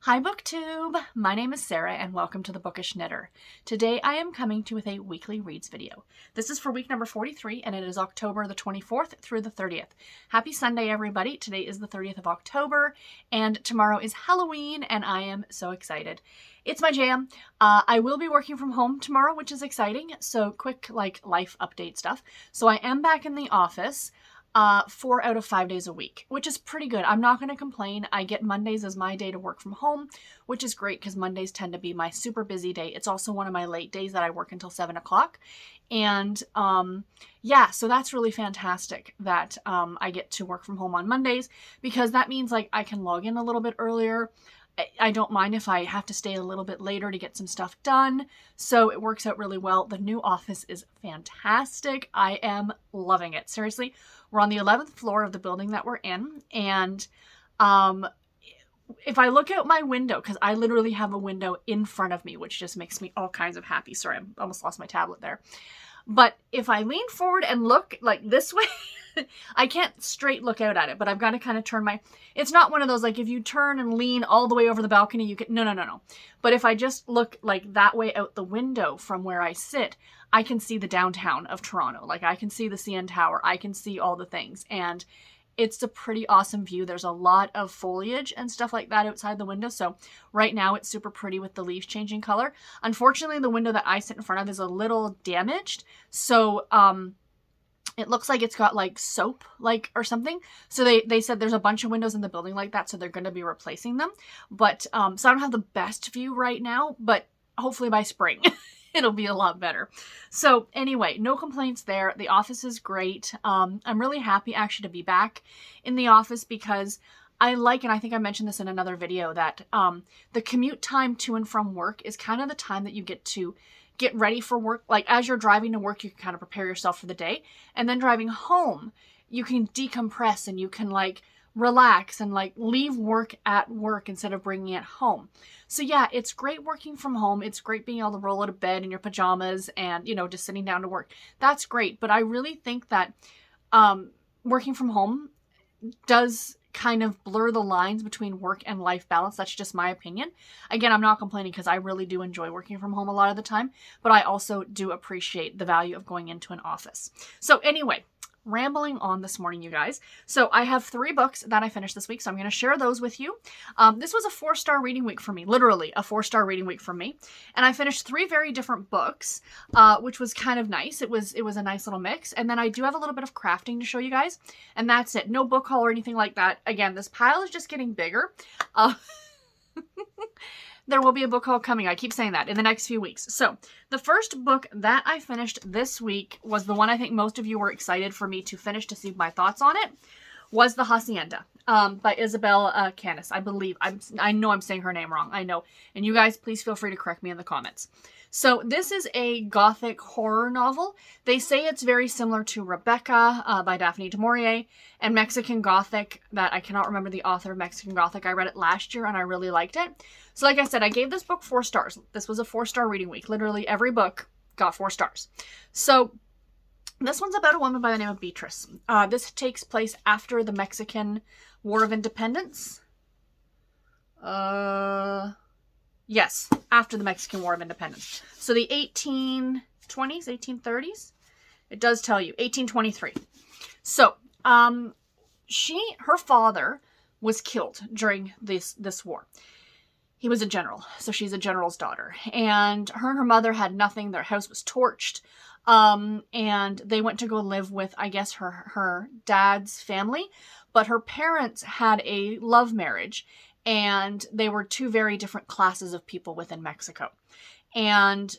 Hi BookTube! My name is Sarah and welcome to the Bookish Knitter. Today I am coming to you with a weekly reads video. This is for week number 43 and it is October the 24th through the 30th. Happy Sunday everybody! Today is the 30th of October and tomorrow is Halloween and I am so excited. It's my jam. I will be working from home tomorrow, which is exciting. So quick life update stuff. So I am back in the office. 4 out of 5 days a week, which is pretty good. I'm not going to complain. I get Mondays as my day to work from home, which is great because Mondays tend to be my super busy day. It's also one of my late days that I work until 7 o'clock. And yeah, so that's really fantastic that I get to work from home on Mondays because that means I can log in a little bit earlier. I don't mind if I have to stay a little bit later to get some stuff done. So it works out really well. The new office is fantastic. I am loving it. Seriously, we're on the 11th floor of the building that we're in. And if I look out my window, because I literally have a window in front of me, which just makes me all kinds of happy. Sorry, I almost lost my tablet there. But if I lean forward and look this way, I can't straight look out at it, but I've got to kind of turn my, it's not one of those, if you turn and lean all the way over the balcony, you can, no. But if I just look that way out the window from where I sit, I can see the downtown of Toronto. I can see the CN Tower. I can see all the things. And it's a pretty awesome view. There's a lot of foliage and stuff like that outside the window. So right now it's super pretty with the leaves changing color. Unfortunately, the window that I sit in front of is a little damaged. So, it looks like it's got soap or something. So they said there's a bunch of windows in the building like that. So they're going to be replacing them. But, so I don't have the best view right now, but hopefully by spring it'll be a lot better. So anyway, no complaints there. The office is great. I'm really happy actually to be back in the office because and I think I mentioned this in another video, that the commute time to and from work is kind of the time that you get to get ready for work. As you're driving to work, you can kind of prepare yourself for the day. And then driving home, you can decompress and you can relax and leave work at work instead of bringing it home. So yeah, it's great working from home. It's great being able to roll out of bed in your pajamas and, just sitting down to work. That's great. But I really think that working from home does kind of blur the lines between work and life balance. That's just my opinion. Again, I'm not complaining because I really do enjoy working from home a lot of the time, but I also do appreciate the value of going into an office. So anyway, rambling on this morning, you guys. So I have 3 books that I finished this week, so I'm going to share those with you. This was a 4-star reading week for me, literally a 4-star reading week for me. And I finished 3 very different books, which was kind of nice. It was a nice little mix. And then I do have a little bit of crafting to show you guys. And that's it. No book haul or anything like that. Again, this pile is just getting bigger. There will be a book haul coming. I keep saying that in the next few weeks. So the first book that I finished this week was the one I think most of you were excited for me to finish to see my thoughts on it, was The Hacienda by Isabel Canas. I believe. I know I'm saying her name wrong. I know. And you guys, please feel free to correct me in the comments. So this is a Gothic horror novel. They say it's very similar to Rebecca by Daphne du Maurier, and Mexican Gothic, that I cannot remember the author of Mexican Gothic. I read it last year and I really liked it. So like I said, I gave this book 4 stars. This was a 4-star reading week. Literally every book got 4 stars. So this one's about a woman by the name of Beatrice. This takes place after the Mexican War of Independence. Yes, after the Mexican War of Independence. So the 1820s, 1830s? It does tell you, 1823. So, her father was killed during this war. He was a general, so she's a general's daughter. And her mother had nothing. Their house was torched. And they went to go live with, I guess, her dad's family. But her parents had a love marriage. And they were 2 very different classes of people within Mexico. And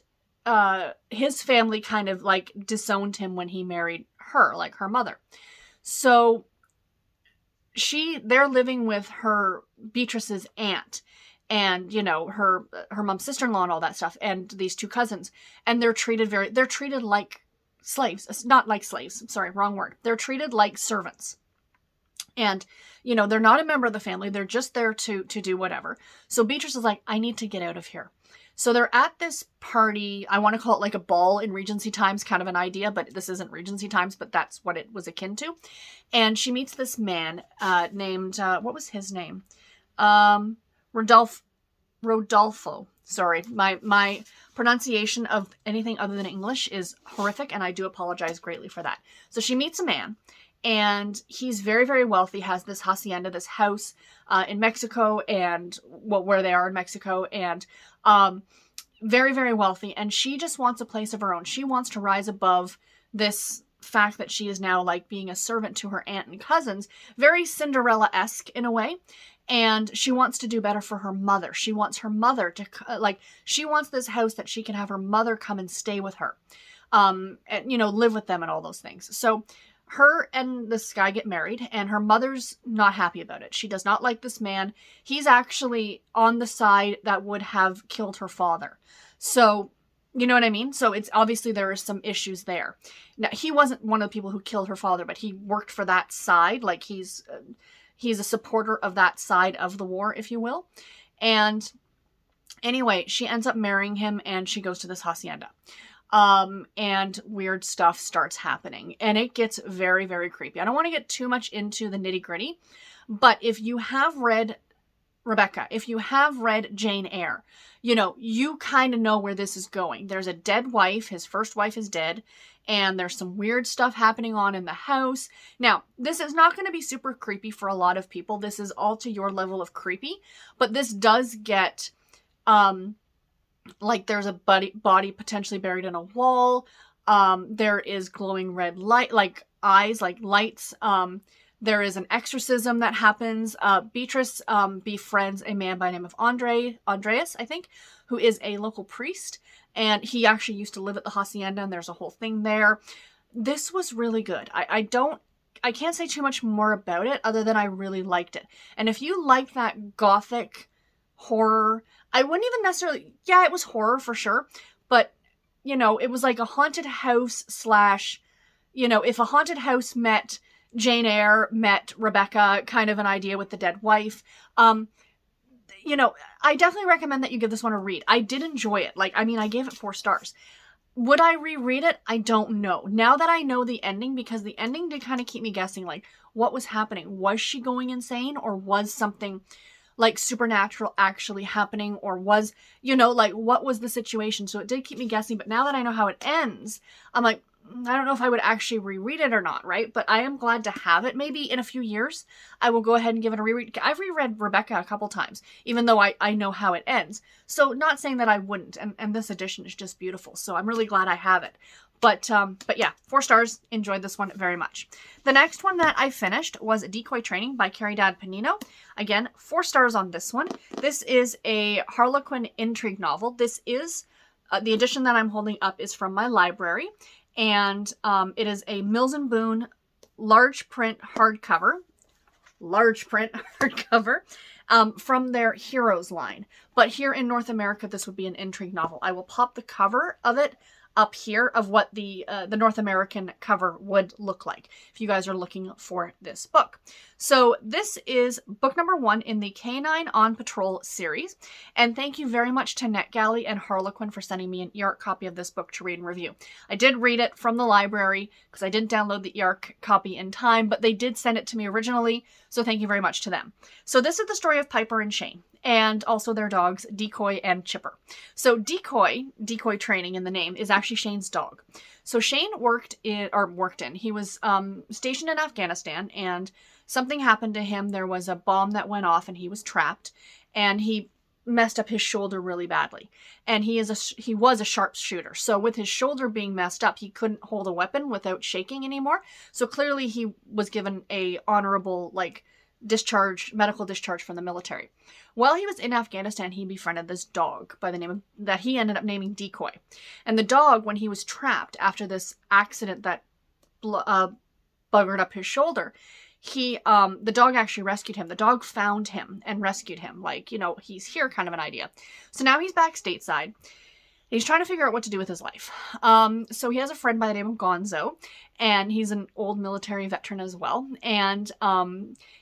his family kind of disowned him when he married her, her mother. So they're living with Beatrice's aunt and, her mom's sister-in-law and all that stuff, and these 2 cousins. And they're treated like slaves. Not like slaves. Sorry, wrong word. They're treated like servants. And, they're not a member of the family. They're just there to do whatever. So Beatrice is like, I need to get out of here. So they're at this party. I want to call it a ball in Regency times, kind of an idea, but this isn't Regency times, but that's what it was akin to. And she meets this man named, what was his name? Rodolphe Rodolfo. Sorry, my pronunciation of anything other than English is horrific, and I do apologize greatly for that. So she meets a man, and he's very, very wealthy, has this hacienda, this house in Mexico, and well, where they are in Mexico, and very, very wealthy, and she just wants a place of her own. She wants to rise above this fact that she is now like being a servant to her aunt and cousins, very Cinderella-esque in a way. And she wants to do better for her mother. She wants her mother to, she wants this house that she can have her mother come and stay with her, and, you know, live with them and all those things. So her and this guy get married, and her mother's not happy about it. She does not like this man. He's actually on the side that would have killed her father. So, you know what I mean? So it's obviously there are some issues there. Now, he wasn't one of the people who killed her father, but he worked for that side. Like he's a supporter of that side of the war, if you will. And anyway, she ends up marrying him, and she goes to this hacienda. And weird stuff starts happening, and it gets very, very creepy. I don't want to get too much into the nitty gritty, but if you have read Rebecca, if you have read Jane Eyre, you know, you kind of know where this is going. There's a dead wife. His first wife is dead, and there's some weird stuff happening on in the house. Now, this is not going to be super creepy for a lot of people. This is all to your level of creepy, but this does get, like there's a body potentially buried in a wall. There is glowing red light, like eyes, like lights. There is an exorcism that happens. Beatrice befriends a man by the name of Andreas, I think, who is a local priest. And he actually used to live at the hacienda, and there's a whole thing there. This was really good. I can't say too much more about it other than I really liked it. And if you like that Gothic horror, I wouldn't even necessarily, yeah, it was horror for sure, but, you know, it was like a haunted house slash, you know, if a haunted house met Jane Eyre, met Rebecca, kind of an idea with the dead wife. You know, I definitely recommend that you give this one a read. I did enjoy it. Like, I mean, I gave it 4 stars. Would I reread it? I don't know. Now that I know the ending, because the ending did kind of keep me guessing, like, what was happening? Was she going insane, or was something like supernatural actually happening, or was, you know, like, what was the situation? So it did keep me guessing, but now that I know how it ends, I'm like, I don't know if I would actually reread it or not, right? But I am glad to have it. Maybe in a few years, I will go ahead and give it a reread. I've reread Rebecca a couple times, even though I know how it ends. So not saying that I wouldn't, and this edition is just beautiful. So I'm really glad I have it. But yeah, 4 stars. Enjoyed this one very much. The next one that I finished was Decoy Training by Caridad Pineiro. Again, 4 stars on this one. This is a Harlequin intrigue novel. This is, the edition that I'm holding up is from my library. And it is a Mills & Boon large print hardcover from their Heroes line. But here in North America, this would be an intrigue novel. I will pop the cover of it up here of what the North American cover would look like if you guys are looking for this book. So this is book number 1 in the Canine on Patrol series. And thank you very much to NetGalley and Harlequin for sending me an e-arc copy of this book to read and review. I did read it from the library because I didn't download the e-arc copy in time, but they did send it to me originally. So thank you very much to them. So this is the story of Piper and Shane, and also their dogs, Decoy and Chipper. So Decoy Training in the name, is actually Shane's dog. So Shane he was stationed in Afghanistan, and something happened to him. There was a bomb that went off, and he was trapped, and he messed up his shoulder really badly. And he was a sharpshooter. So with his shoulder being messed up, he couldn't hold a weapon without shaking anymore. So clearly he was given a honorable, like, medical discharge from the military. While he was in Afghanistan, he befriended this dog by the name of, that he ended up naming Decoy. And the dog, when he was trapped after this accident that buggered up his shoulder, the dog actually rescued him. The dog found him and rescued him. Like, you know, he's here kind of an idea. So now he's back stateside. He's trying to figure out what to do with his life. So he has a friend by the name of Gonzo, and he's an old military veteran as well. And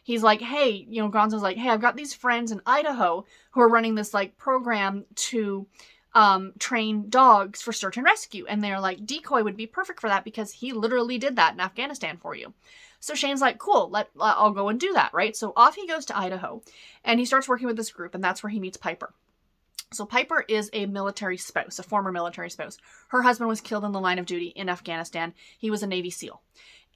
he's like, hey, you know, Gonzo's like, hey, I've got these friends in Idaho who are running this, like, program to train dogs for search and rescue. And they're like, Decoy would be perfect for that because he literally did that in Afghanistan for you. So Shane's like, cool, I'll go and do that, right? So off he goes to Idaho, and he starts working with this group, and that's where he meets Piper. So Piper is a military spouse, a former military spouse. Her husband was killed in the line of duty in Afghanistan. He was a Navy SEAL.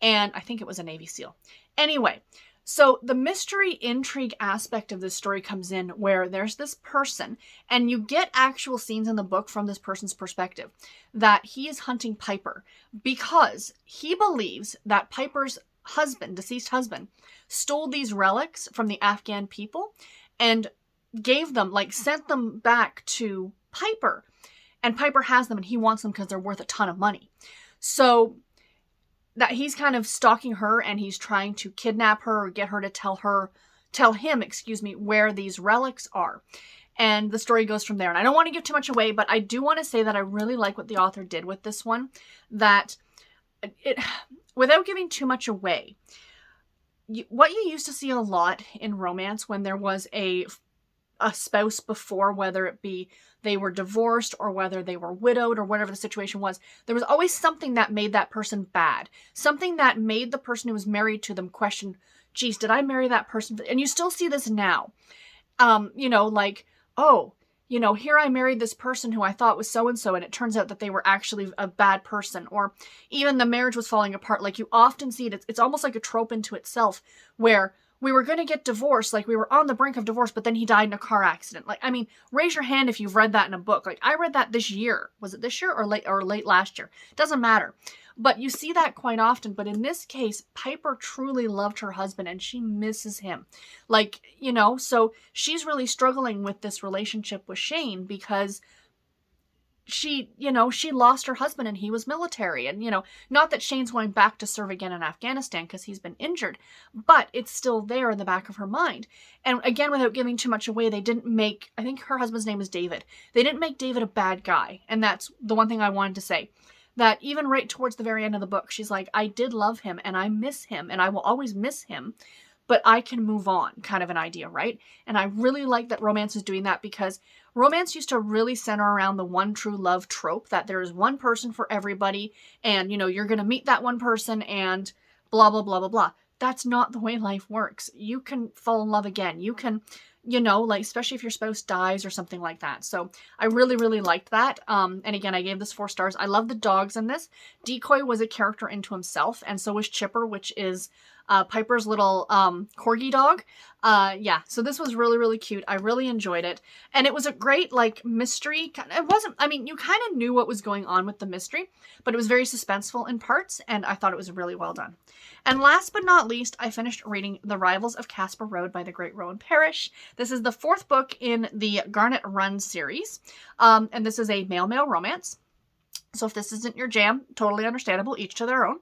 And I think it was a Navy SEAL. Anyway, so the mystery intrigue aspect of this story comes in where there's this person, and you get actual scenes in the book from this person's perspective, that he is hunting Piper because he believes that Piper's husband, deceased husband, stole these relics from the Afghan people and gave them, like sent them back to Piper. And Piper has them and he wants them because they're worth a ton of money. So that he's kind of stalking her and he's trying to kidnap her or get her to tell him, where these relics are. And the story goes from there. And I don't want to give too much away, but I do want to say that I really like what the author did with this one. That it, without giving too much away, what you used to see a lot in romance when there was a spouse before, whether it be they were divorced or whether they were widowed or whatever the situation was, there was always something that made that person bad. Something that made the person who was married to them question, geez, did I marry that person? And you still see this now. Here I married this person who I thought was so-and-so, and it turns out that they were actually a bad person. Or even the marriage was falling apart. Like, you often see it. It's almost like a trope into itself where we were going to get divorced, like we were on the brink of divorce, but then he died in a car accident. Like, I mean, raise your hand if you've read that in a book. Like, I read that this year. Was it this year or late last year? Doesn't matter. But you see that quite often. But in this case, Piper truly loved her husband and she misses him. Like, so she's really struggling with this relationship with Shane because she lost her husband and he was military. And, not that Shane's going back to serve again in Afghanistan because he's been injured, but it's still there in the back of her mind. And again, without giving too much away, I think her husband's name is David. They didn't make David a bad guy. And that's the one thing I wanted to say. That even right towards the very end of the book, she's like, I did love him and I miss him and I will always miss him, but I can move on, kind of an idea, right? And I really like that romance is doing that because romance used to really center around the one true love trope, that there is one person for everybody and, you're going to meet that one person and blah, blah, blah, blah, blah. That's not the way life works. You can fall in love again. You can, especially if your spouse dies or something like that. So I really, really liked that. And again, I gave this 4 stars. I love the dogs in this. Decoy was a character into himself, and so was Chipper, which is Piper's little corgi dog. So this was really, really cute. I really enjoyed it. And it was a great, mystery. You kind of knew what was going on with the mystery, but it was very suspenseful in parts, and I thought it was really well done. And last but not least, I finished reading The Rivals of Casper Road by the great Roan Parris. This is the 4th book in the Garnet Run series, and this is a male-male romance. So if this isn't your jam, totally understandable, each to their own.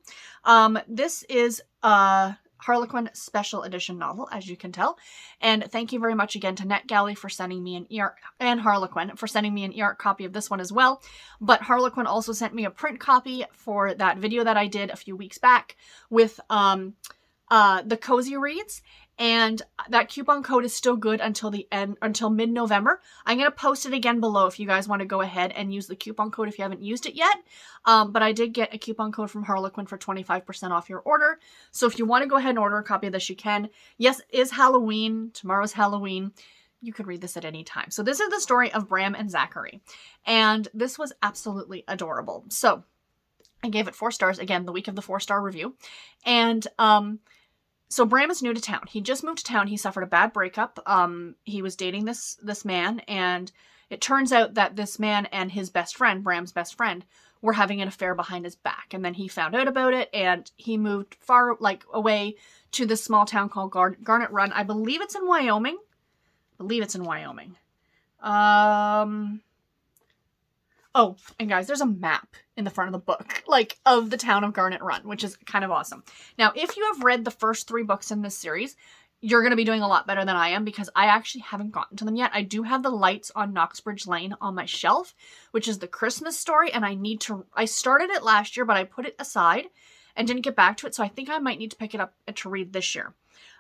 This is a Harlequin special edition novel, as you can tell. And thank you very much again to NetGalley for sending me an e-arc, and Harlequin for sending me an e-arc copy of this one as well. But Harlequin also sent me a print copy for that video that I did a few weeks back with the Cozy Reads. And that coupon code is still good until mid-November. I'm going to post it again below if you guys want to go ahead and use the coupon code if you haven't used it yet. But I did get a coupon code from Harlequin for 25% off your order. So if you want to go ahead and order a copy of this, you can. Yes, it is Halloween. Tomorrow's Halloween. You could read this at any time. So this is the story of Bram and Zachary. And this was absolutely adorable. So I gave it 4 stars. Again, the week of the 4-star review. And, so Bram is new to town. He just moved to town. He suffered a bad breakup. He was dating this man, and it turns out that this man and his best friend, Bram's best friend, were having an affair behind his back. And then he found out about it, and he moved far, away to this small town called Garnet Run. I believe it's in Wyoming. Oh, and guys, there's a map in the front of the book, of the town of Garnet Run, which is kind of awesome. Now, if you have read the first 3 books in this series, you're going to be doing a lot better than I am because I actually haven't gotten to them yet. I do have The Lights on Knoxbridge Lane on my shelf, which is the Christmas story, and I started it last year, but I put it aside and didn't get back to it, so I think I might need to pick it up to read this year.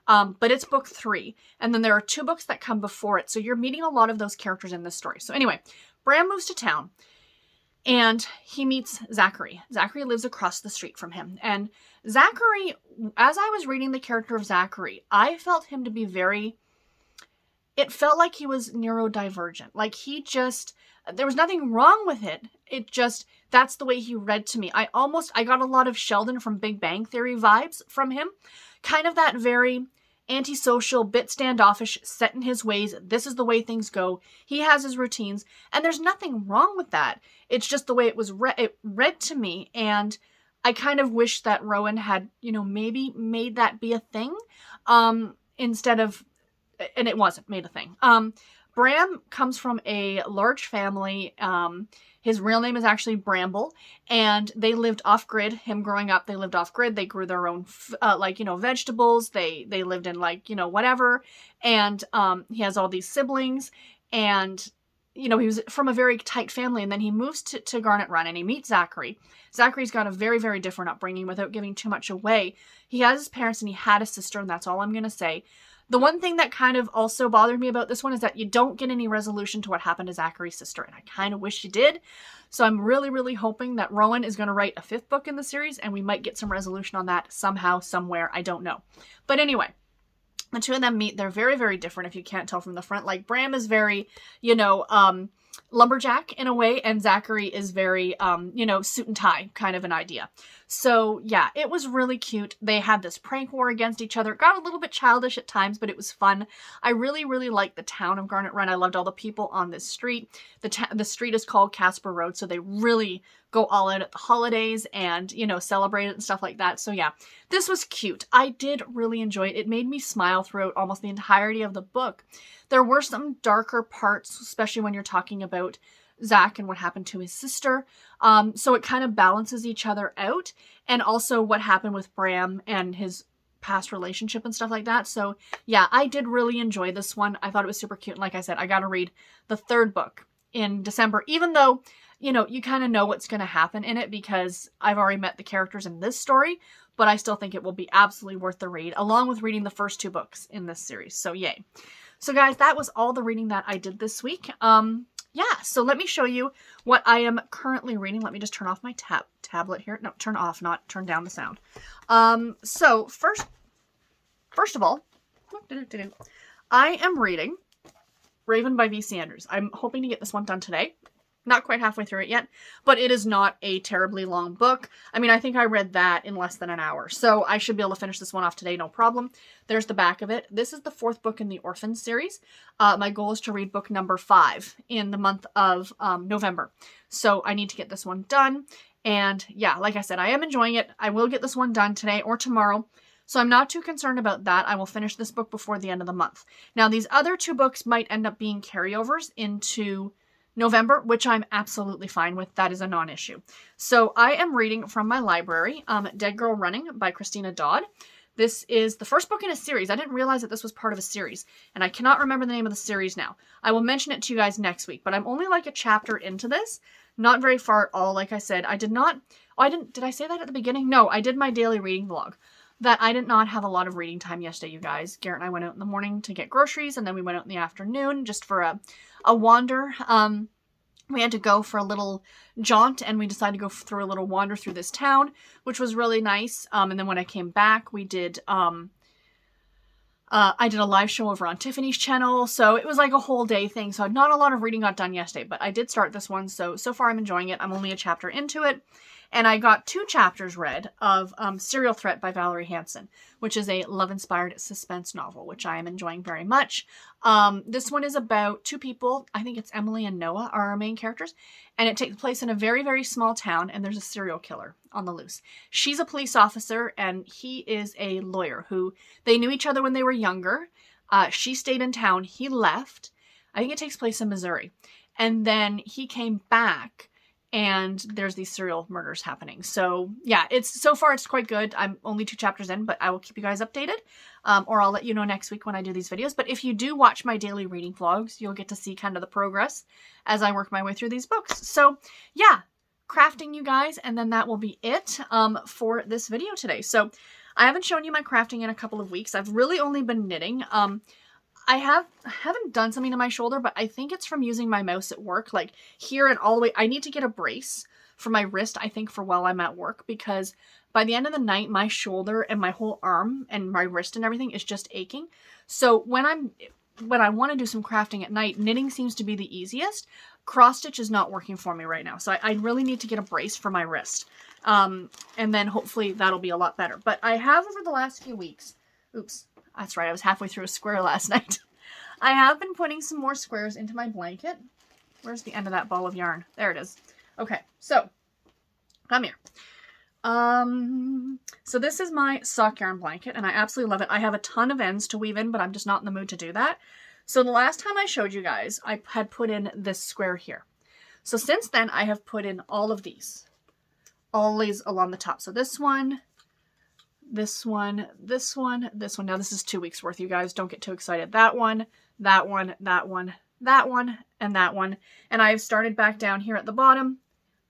But it's book 3, and then there are 2 books that come before it, so you're meeting a lot of those characters in this story. So anyway, Bram moves to town. And he meets Zachary. Zachary lives across the street from him. And Zachary, as I was reading the character of Zachary, I felt him to be very it felt like he was neurodivergent. Like there was nothing wrong with it. It just, that's the way he read to me. I got a lot of Sheldon from Big Bang Theory vibes from him. Kind of that very antisocial, bit standoffish, set in his ways. This is the way things go. He has his routines, and there's nothing wrong with that. It's just the way it was read to me, and I kind of wish that Roan had, maybe made that be a thing, instead of, and it wasn't made a thing. Bram comes from a large family. His real name is actually Bramble, and they lived off-grid. Him growing up, they lived off-grid. They grew their own, vegetables. They lived in, whatever. And he has all these siblings, and, he was from a very tight family, and then he moves to Garnet Run, and he meets Zachary. Zachary's got a very, very different upbringing without giving too much away. He has his parents, and he had a sister, and that's all I'm going to say. The one thing that kind of also bothered me about this one is that you don't get any resolution to what happened to Zachary's sister, and I kind of wish you did. So I'm really, really hoping that Roan is going to write a 5th book in the series, and we might get some resolution on that somehow, somewhere. I don't know. But anyway, the two of them meet. They're very, very different if you can't tell from the front. Like, Bram is very, lumberjack in a way, and Zachary is very, suit and tie kind of an idea. So yeah, it was really cute. They had this prank war against each other. It got a little bit childish at times, but it was fun. I really, really liked the town of Garnet Run. I loved all the people on this street. The street is called Casper Road, so they really go all out at the holidays and, celebrate it and stuff like that. So yeah, this was cute. I did really enjoy it. It made me smile throughout almost the entirety of the book. There were some darker parts, especially when you're talking about Zach and what happened to his sister. So it kind of balances each other out, and also what happened with Bram and his past relationship and stuff like that. So yeah, I did really enjoy this one. I thought it was super cute. And like I said, I got to read the 3rd book in December, even though, you kind of know what's going to happen in it because I've already met the characters in this story, but I still think it will be absolutely worth the read, along with reading the first 2 books in this series. So yay. So guys, that was all the reading that I did this week. Yeah, so let me show you what I am currently reading. Let me just turn off my tablet here. No, turn off, not turn down the sound. So first of all, I am reading Raven by V.C. Andrews. I'm hoping to get this one done today. Not quite halfway through it yet, but it is not a terribly long book. I mean, I think I read that in less than an hour, so I should be able to finish this one off today, no problem. There's the back of it. This is the 4th book in the Orphan series. My goal is to read book number 5 in the month of November, so I need to get this one done. And yeah, like I said, I am enjoying it. I will get this one done today or tomorrow, so I'm not too concerned about that. I will finish this book before the end of the month. Now, these other 2 books might end up being carryovers into November, which I'm absolutely fine with. That is a non-issue. So I am reading from my library, Dead Girl Running by Christina Dodd. This is the first book in a series. I didn't realize that this was part of a series, and I cannot remember the name of the series now. I will mention it to you guys next week, but I'm only like a chapter into this. Not very far at all. Like I said, did I say that at the beginning? No, I did my daily reading vlog. That I did not have a lot of reading time yesterday, you guys. Garrett and I went out in the morning to get groceries, and then we went out in the afternoon just for a wander. We had to go for a little jaunt, and we decided to go through a little wander through this town, which was really nice. And then when I came back, we did, I did a live show over on Tiffany's channel, so it was like a whole day thing. So not a lot of reading got done yesterday, but I did start this one, so far I'm enjoying it. I'm only a chapter into it. And I got 2 chapters read of Serial Threat by Valerie Hansen, which is a love-inspired suspense novel, which I am enjoying very much. This one is about 2 people. I think it's Emily and Noah are our main characters. And it takes place in a very, very small town, and there's a serial killer on the loose. She's a police officer, and he is a lawyer who, they knew each other when they were younger. She stayed in town. He left. I think it takes place in Missouri. And then he came back, and there's these serial murders happening. So yeah, so far it's quite good. I'm only 2 chapters in, but I will keep you guys updated. Or I'll let you know next week when I do these videos. But if you do watch my daily reading vlogs, you'll get to see kind of the progress as I work my way through these books. So yeah, crafting, you guys, and then that will be it for this video today. So I haven't shown you my crafting in a couple of weeks. I've really only been knitting. I haven't done something to my shoulder, but I think it's from using my mouse at work, like here and all the way. I need to get a brace for my wrist, I think, for while I'm at work, because by the end of the night, my shoulder and my whole arm and my wrist and everything is just aching. So when I'm when I want to do some crafting at night, knitting seems to be the easiest. Cross stitch is not working for me right now. So I really need to get a brace for my wrist. And then hopefully that'll be a lot better. But I have over the last few weeks, oops, that's right, I was halfway through a square last night. I have been putting some more squares into my blanket. Where's the end of that ball of yarn? There it is. Okay, so come here. So this is my sock yarn blanket, and I absolutely love it. I have a ton of ends to weave in, but I'm just not in the mood to do that. So the last time I showed you guys, I had put in this square here. So since then, I have put in all of these, always along the top. So this one, this one, this one, this one. Now this is 2 weeks worth, you guys. Don't get too excited. That one, that one, that one, that one, and that one. And I've started back down here at the bottom.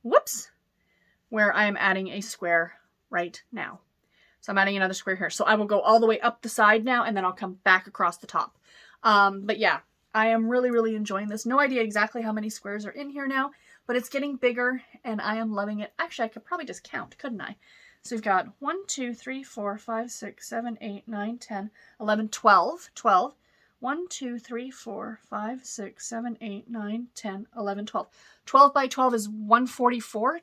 Whoops. Where I am adding a square right now. So I'm adding another square here. So I will go all the way up the side now, and then I'll come back across the top. But yeah, I am really, really enjoying this. No idea exactly how many squares are in here now, but it's getting bigger, and I am loving it. Actually, I could probably just count, couldn't I? So we've got 1, 2, 3, 4, 5, 6, 7, 8, 9, 10, 11, 12. 12. 1, 2, 3, 4, 5, 6, 7, 8, 9, 10, 11, 12. 12 by 12 is 144.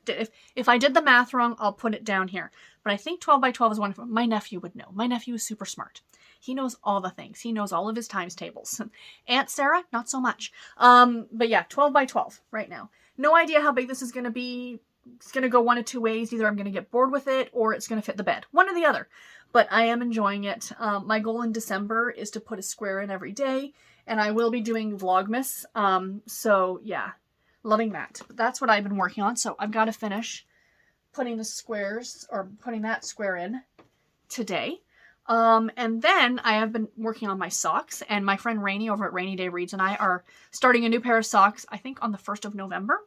If I did the math wrong, I'll put it down here. But I think 12 by 12 is 144. My nephew would know. My nephew is super smart. He knows all the things. He knows all of his times tables. Aunt Sarah, not so much. But yeah, 12 by 12 right now. No idea how big this is going to be. It's going to go one of two ways. Either I'm going to get bored with it or it's going to fit the bed. One or the other. But I am enjoying it. My goal in December is to put a square in every day. And I will be doing Vlogmas. So yeah, loving that. But that's what I've been working on. So I've got to finish putting the squares, or putting that square in today. And then I have been working on my socks. And my friend Rainy over at Rainy Day Reads and I are starting a new pair of socks, I think on the 1st of November.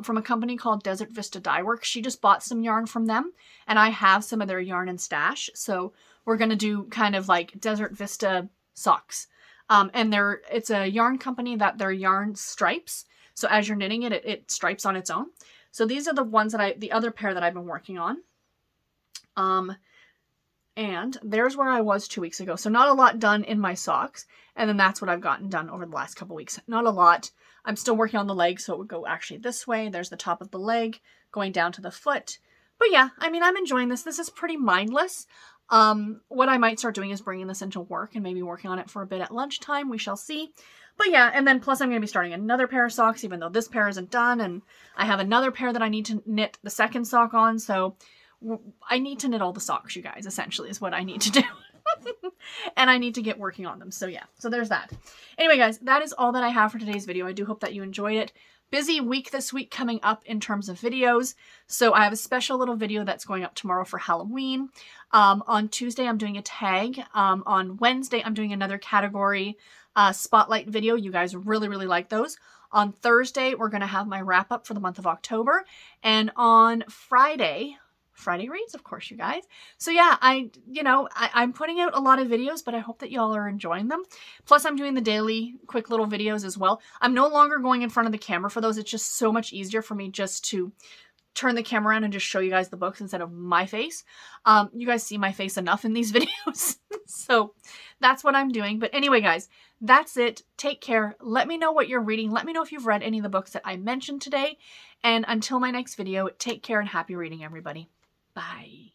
From a company called Desert Vista Dye Works. She just bought some yarn from them, and I have some of their yarn and stash. So we're going to do kind of like Desert Vista socks. And it's a yarn company that their yarn stripes. So as you're knitting it, it stripes on its own. So these are the ones the other pair that I've been working on. And there's where I was 2 weeks ago. So not a lot done in my socks. And then that's what I've gotten done over the last couple weeks. Not a lot. I'm still working on the leg, so it would go actually this way. There's the top of the leg going down to the foot. But yeah, I mean, I'm enjoying this. This is pretty mindless. What I might start doing is bringing this into work and maybe working on it for a bit at lunchtime. We shall see. But yeah, and then plus I'm going to be starting another pair of socks, even though this pair isn't done. And I have another pair that I need to knit the second sock on. So I need to knit all the socks, you guys, essentially, is what I need to do. And I need to get working on them. So yeah, so there's that. Anyway, guys, that is all that I have for today's video. I do hope that you enjoyed it. Busy week this week coming up in terms of videos. So I have a special little video that's going up tomorrow for Halloween. On Tuesday, I'm doing a tag. On Wednesday, I'm doing another category spotlight video. You guys really, really like those. On Thursday, we're going to have my wrap up for the month of October. And on Friday reads, of course, you guys. So yeah, I'm putting out a lot of videos, but I hope that y'all are enjoying them. Plus, I'm doing the daily quick little videos as well. I'm no longer going in front of the camera for those. It's just so much easier for me just to turn the camera around and just show you guys the books instead of my face. You guys see my face enough in these videos. So that's what I'm doing. But anyway, guys, that's it. Take care. Let me know what you're reading. Let me know if you've read any of the books that I mentioned today. And until my next video, take care and happy reading, everybody. Bye.